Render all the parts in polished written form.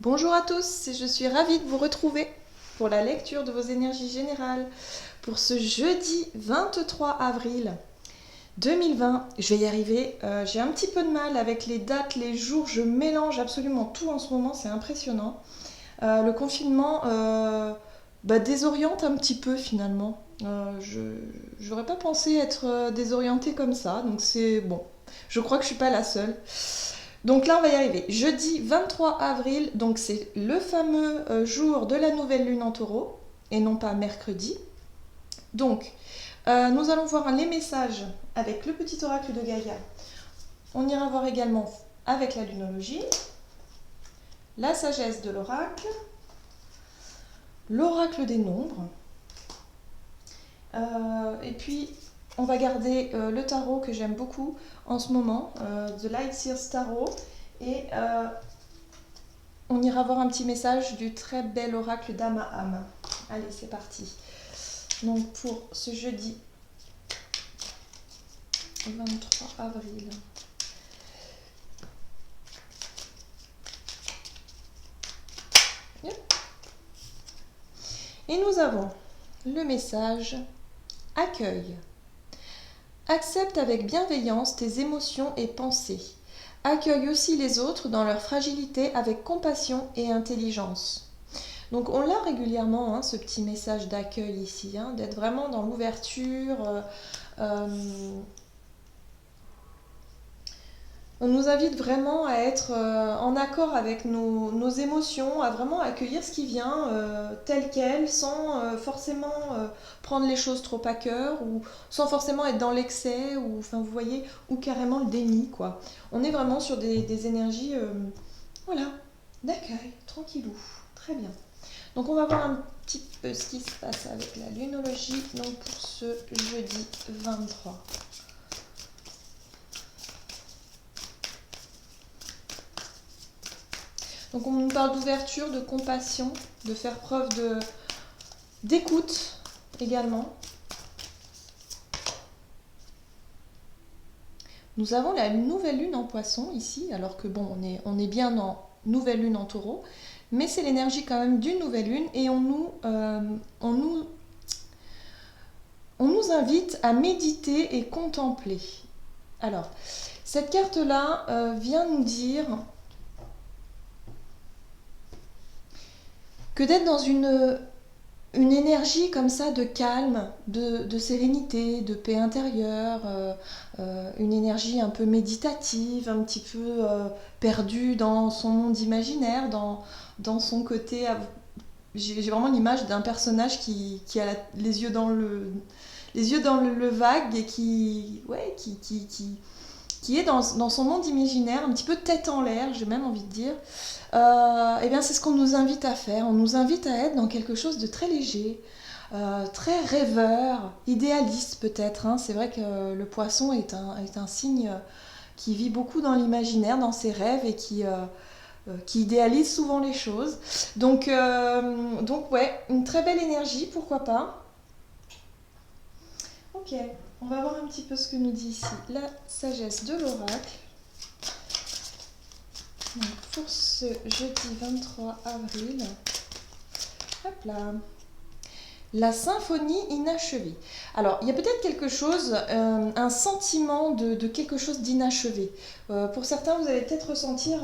Bonjour à tous, je suis ravie de vous retrouver pour la lecture de vos énergies générales pour ce jeudi 23 avril 2020. Je vais y arriver, j'ai un petit peu de mal avec les dates, les jours, je mélange absolument tout en ce moment, c'est impressionnant. Le confinement désoriente un petit peu finalement. Je n'aurais pas pensé être désorientée comme ça, donc c'est bon. Je crois que je suis pas la seule. Donc là, on va y arriver. Jeudi 23 avril, donc c'est le fameux jour de la nouvelle lune en taureau, et non pas mercredi. Donc, nous allons voir les messages avec le petit oracle de Gaïa. On ira voir également avec la lunologie, la sagesse de l'oracle des nombres, et puis on va garder le tarot que j'aime beaucoup en ce moment, The Light Seers Tarot, et on ira voir un petit message du très bel oracle d'Amaham. Allez, c'est parti. Donc pour ce jeudi 23 avril. Et nous avons le message accueil. Accepte avec bienveillance tes émotions et pensées. Accueille aussi les autres dans leur fragilité avec compassion et intelligence. Donc on l'a régulièrement, ce petit message d'accueil ici, d'être vraiment dans l'ouverture. On nous invite vraiment à être en accord avec nos émotions, à vraiment accueillir ce qui vient tel quel, sans forcément prendre les choses trop à cœur, ou sans forcément être dans l'excès, ou enfin vous voyez, ou carrément le déni, quoi. On est vraiment sur des énergies, voilà, d'accueil, tranquillou, très bien. Donc on va voir un petit peu ce qui se passe avec la lunologie, donc pour ce jeudi 23. Donc on nous parle d'ouverture, de compassion, de faire preuve d'écoute également. Nous avons la nouvelle lune en poisson ici, alors que bon, on est bien en nouvelle lune en taureau, mais c'est l'énergie quand même d'une nouvelle lune et on nous invite à méditer et contempler. Alors, cette carte-là vient nous dire que d'être dans une énergie comme ça de calme, de sérénité, de paix intérieure, une énergie un peu méditative, un petit peu perdue dans son monde imaginaire, dans son côté. J'ai vraiment l'image d'un personnage qui a les yeux dans le vague et qui est dans son monde imaginaire, un petit peu tête en l'air, j'ai même envie de dire. Eh bien, c'est ce qu'on nous invite à faire. On nous invite à être dans quelque chose de très léger, très rêveur, idéaliste peut-être. C'est vrai que le poisson est un signe qui vit beaucoup dans l'imaginaire, dans ses rêves et qui idéalise souvent les choses. Donc ouais, une très belle énergie, pourquoi pas. Ok, on va voir un petit peu ce que nous dit ici la sagesse de l'oracle. Donc pour ce jeudi 23 avril, hop là, la symphonie inachevée. Alors, il y a peut-être quelque chose, un sentiment de quelque chose d'inachevé. Pour certains, vous allez peut-être ressentir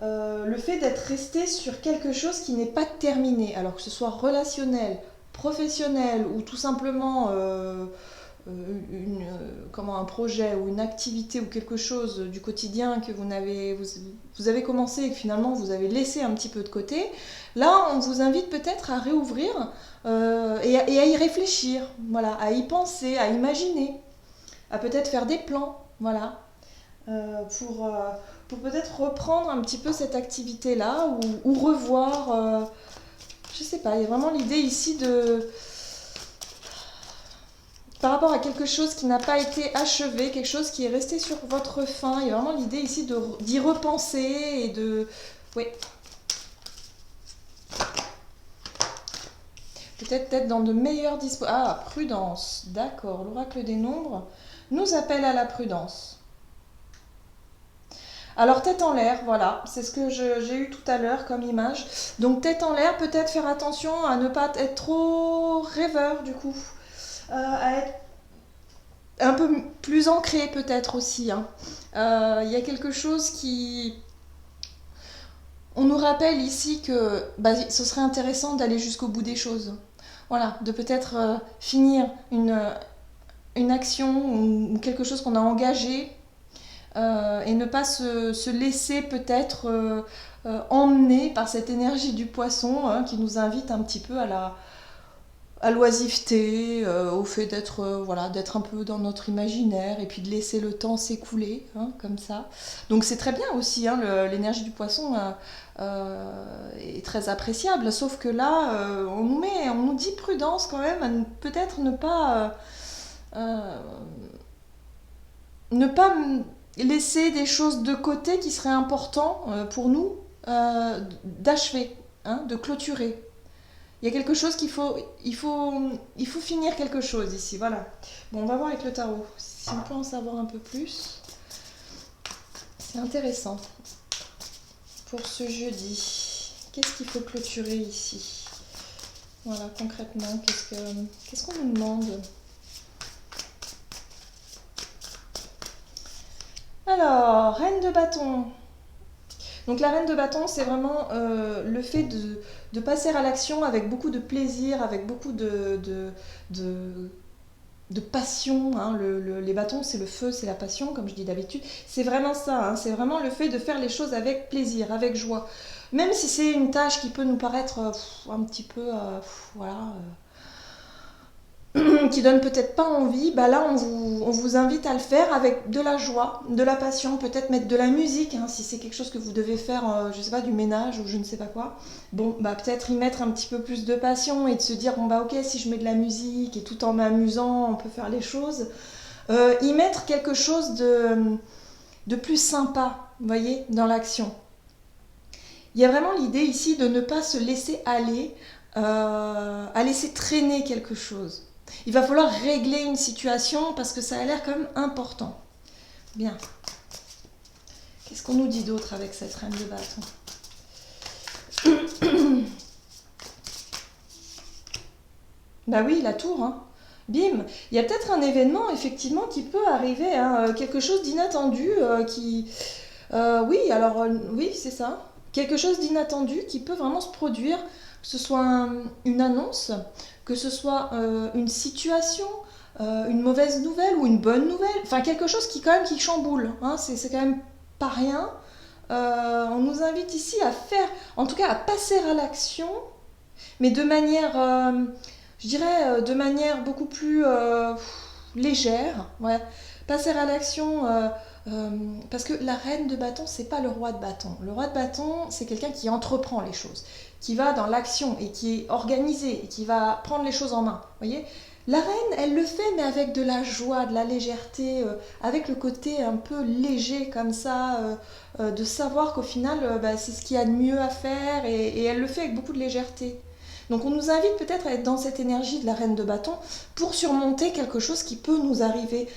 le fait d'être resté sur quelque chose qui n'est pas terminé. Alors que ce soit relationnel, professionnel ou tout simplement un projet ou une activité ou quelque chose du quotidien que vous avez commencé et que finalement vous avez laissé un petit peu de côté, là on vous invite peut-être à réouvrir et à y réfléchir, voilà, à y penser, à imaginer, à peut-être faire des plans, voilà, pour peut-être reprendre un petit peu cette activité-là ou revoir, je sais pas, il y a vraiment l'idée ici par rapport à quelque chose qui n'a pas été achevé, quelque chose qui est resté sur votre faim. Il y a vraiment l'idée ici d'y repenser et de... Oui. Peut-être être dans de meilleures dispositions. Ah, prudence. D'accord. L'oracle des nombres nous appelle à la prudence. Alors tête en l'air, voilà, c'est ce que j'ai eu tout à l'heure comme image. Donc tête en l'air, peut-être faire attention à ne pas être trop rêveur du coup, à être un peu plus ancré peut-être aussi, hein. Il y a quelque chose qui... On nous rappelle ici que bah, ce serait intéressant d'aller jusqu'au bout des choses. Voilà, de peut-être finir une action ou quelque chose qu'on a engagé et ne pas se laisser peut-être emmener par cette énergie du poisson, hein, qui nous invite un petit peu à l'oisiveté, au fait d'être voilà, d'être un peu dans notre imaginaire et puis de laisser le temps s'écouler, hein, comme ça. Donc c'est très bien aussi, hein, l'énergie du poisson est très appréciable, sauf que là, on nous dit prudence quand même, à peut-être ne pas laisser des choses de côté qui seraient importantes pour nous d'achever, hein, de clôturer. Il y a quelque chose il faut finir quelque chose ici, voilà. Bon, on va voir avec le tarot, si on peut en savoir un peu plus. C'est intéressant. Pour ce jeudi, qu'est-ce qu'il faut clôturer ici? Voilà, concrètement, qu'est-ce qu'on nous demande? Alors, reine de bâton. Donc la reine de bâton, c'est vraiment le fait de passer à l'action avec beaucoup de plaisir, avec beaucoup de passion, hein. Les bâtons, c'est le feu, c'est la passion, comme je dis d'habitude. C'est vraiment ça, hein. C'est vraiment le fait de faire les choses avec plaisir, avec joie. Même si c'est une tâche qui peut nous paraître un petit peu, voilà, qui donne peut-être pas envie, bah là on vous invite à le faire avec de la joie, de la passion, peut-être mettre de la musique, hein, si c'est quelque chose que vous devez faire, je sais pas, du ménage ou je ne sais pas quoi. Bon, bah peut-être y mettre un petit peu plus de passion et de se dire, bon bah ok, si je mets de la musique et tout en m'amusant, on peut faire les choses. Y mettre quelque chose de plus sympa, vous voyez, dans l'action. Il y a vraiment l'idée ici de ne pas se laisser aller, à laisser traîner quelque chose. Il va falloir régler une situation parce que ça a l'air quand même important. Bien. Qu'est-ce qu'on nous dit d'autre avec cette reine de bâton? Bah oui, la tour, hein. Bim. Il y a peut-être un événement, effectivement, qui peut arriver, hein, quelque chose d'inattendu, qui... oui, alors, oui, c'est ça. Quelque chose d'inattendu qui peut vraiment se produire, que ce soit une annonce, que ce soit une situation, une mauvaise nouvelle ou une bonne nouvelle, enfin quelque chose qui quand même qui chamboule, hein, c'est quand même pas rien. On nous invite ici à faire, en tout cas à passer à l'action, mais de manière, je dirais, de manière beaucoup plus légère, ouais. Passer à l'action, parce que la reine de bâton, c'est pas le roi de bâton. Le roi de bâton, c'est quelqu'un qui entreprend les choses, qui va dans l'action et qui est organisé et qui va prendre les choses en main. Voyez, la reine, elle le fait, mais avec de la joie, de la légèreté, avec le côté un peu léger comme ça, de savoir qu'au final, bah, c'est ce qu'il y a de mieux à faire et elle le fait avec beaucoup de légèreté. Donc on nous invite peut-être à être dans cette énergie de la reine de bâton pour surmonter quelque chose qui peut nous arriver.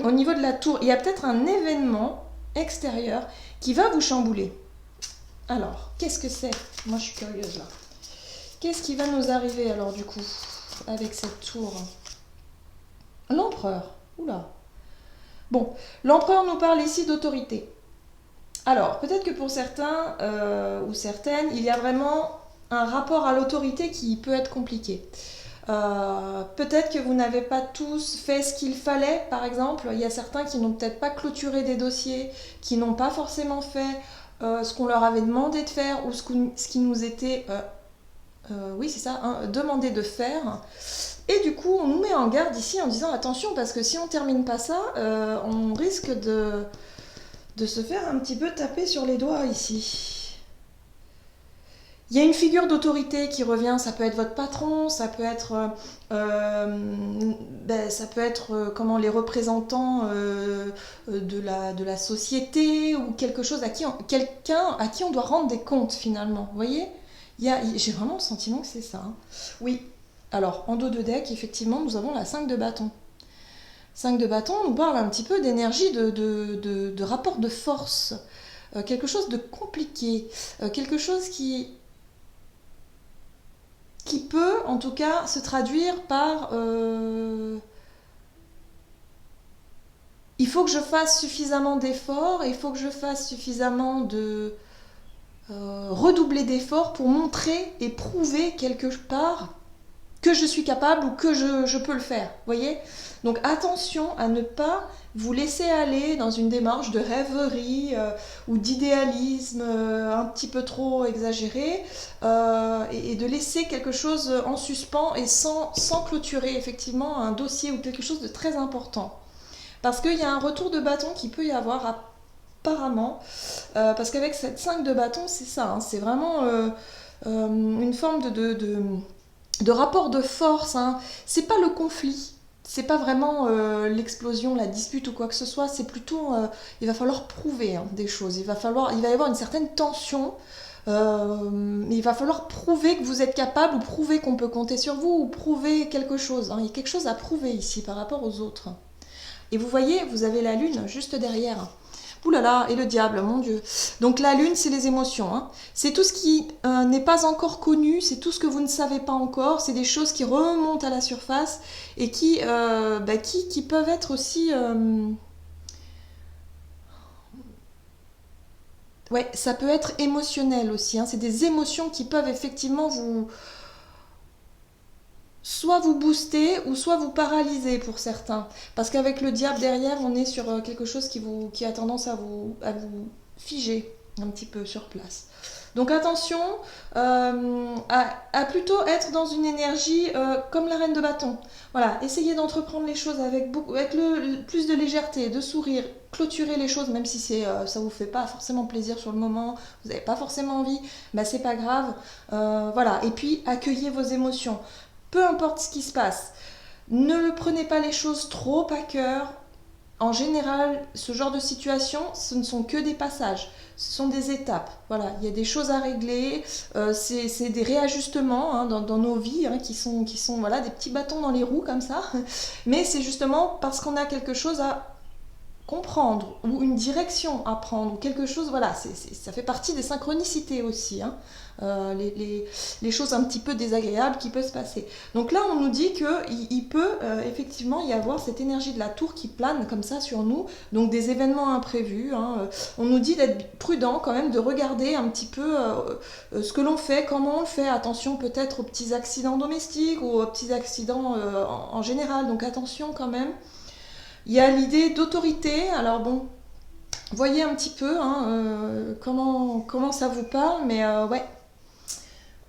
Au niveau de la tour, il y a peut-être un événement extérieur qui va vous chambouler. Alors, qu'est-ce que c'est? Moi, je suis curieuse là. Qu'est-ce qui va nous arriver alors du coup avec cette tour? L'empereur. Oula. Bon, l'empereur nous parle ici d'autorité. Alors, peut-être que pour certains ou certaines, il y a vraiment un rapport à l'autorité qui peut être compliqué. Peut-être que vous n'avez pas tous fait ce qu'il fallait, par exemple. Il y a certains qui n'ont peut-être pas clôturé des dossiers, qui n'ont pas forcément fait ce qu'on leur avait demandé de faire ou ce qui nous était, oui c'est ça, hein, demandé de faire. Et du coup, on nous met en garde ici en disant attention, parce que si on ne termine pas ça, on risque de se faire un petit peu taper sur les doigts ici. Il y a une figure d'autorité qui revient, ça peut être votre patron, ça peut être, comment, les représentants de la société ou quelque chose quelqu'un à qui on doit rendre des comptes finalement. Vous voyez, j'ai vraiment le sentiment que c'est ça, hein. Oui, alors en dos de deck, effectivement, nous avons la 5 de bâton. 5 de bâton nous parle un petit peu d'énergie, de rapport de force. Quelque chose de compliqué. Quelque chose qui peut, en tout cas, se traduire par... il faut que je fasse suffisamment d'efforts, il faut que je fasse suffisamment de... redoubler d'efforts pour montrer et prouver quelque part que je suis capable ou que je peux le faire. Voyez? Donc attention à ne pas vous laisser aller dans une démarche de rêverie ou d'idéalisme un petit peu trop exagéré et de laisser quelque chose en suspens et sans clôturer effectivement un dossier ou quelque chose de très important. Parce qu'il y a un retour de bâton qui peut y avoir apparemment, parce qu'avec cette 5 de bâton, c'est ça, hein, c'est vraiment une forme de rapport de force. Hein. C'est pas le conflit, c'est pas vraiment l'explosion, la dispute ou quoi que ce soit, c'est plutôt il va falloir prouver hein, des choses, il va y avoir une certaine tension. Il va falloir prouver que vous êtes capable ou prouver qu'on peut compter sur vous ou prouver quelque chose. Hein. Il y a quelque chose à prouver ici par rapport aux autres. Et vous voyez, vous avez la lune juste derrière. Ouh là là, et le diable, mon Dieu. Donc la lune, c'est les émotions. Hein. C'est tout ce qui n'est pas encore connu, c'est tout ce que vous ne savez pas encore, c'est des choses qui remontent à la surface et qui peuvent être aussi... Ouais, ça peut être émotionnel aussi. Hein. C'est des émotions qui peuvent effectivement soit vous booster ou soit vous paralyser pour certains. Parce qu'avec le diable derrière, on est sur quelque chose qui a tendance à vous figer un petit peu sur place. Donc attention à plutôt être dans une énergie comme la reine de bâton. Voilà, essayez d'entreprendre les choses avec plus de légèreté, de sourire, clôturer les choses, même si ça vous fait pas forcément plaisir sur le moment, vous n'avez pas forcément envie, bah c'est pas grave. Voilà, et puis accueillez vos émotions. Peu importe ce qui se passe, ne prenez pas les choses trop à cœur. En général, ce genre de situation, ce ne sont que des passages, ce sont des étapes. Voilà, il y a des choses à régler, c'est des réajustements hein, dans nos vies hein, qui sont voilà, des petits bâtons dans les roues comme ça. Mais c'est justement parce qu'on a quelque chose à comprendre ou une direction à prendre ou quelque chose, voilà, ça fait partie des synchronicités aussi, hein, les choses un petit peu désagréables qui peuvent se passer. Donc là, on nous dit qu'il peut effectivement y avoir cette énergie de la tour qui plane comme ça sur nous, donc des événements imprévus. Hein. On nous dit d'être prudent quand même, de regarder un petit peu ce que l'on fait, comment on le fait. Attention peut-être aux petits accidents domestiques ou aux petits accidents en général, donc attention quand même. Il y a l'idée d'autorité, alors bon, voyez un petit peu hein, comment ça vous parle, mais ouais.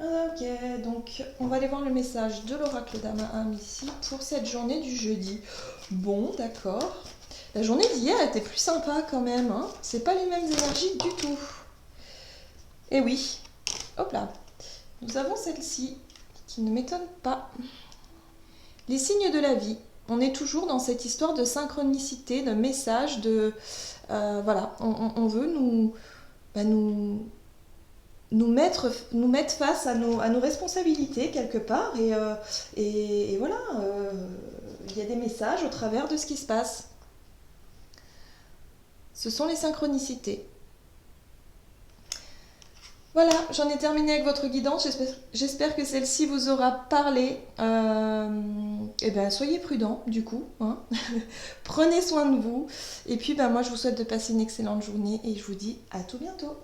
Ok, donc on va aller voir le message de l'oracle d'Ama ici pour cette journée du jeudi. Bon, d'accord. La journée d'hier était plus sympa quand même, hein. C'est pas les mêmes énergies du tout. Et oui, hop là, nous avons celle-ci qui ne m'étonne pas. Les signes de la vie. On est toujours dans cette histoire de synchronicité, de message, voilà, on veut nous mettre face à nos responsabilités quelque part et voilà, il y a des messages au travers de ce qui se passe. Ce sont les synchronicités. Voilà, j'en ai terminé avec votre guidance. J'espère que celle-ci vous aura parlé. Et ben, soyez prudents, du coup. Hein. Prenez soin de vous. Et puis, ben, moi, je vous souhaite de passer une excellente journée et je vous dis à tout bientôt.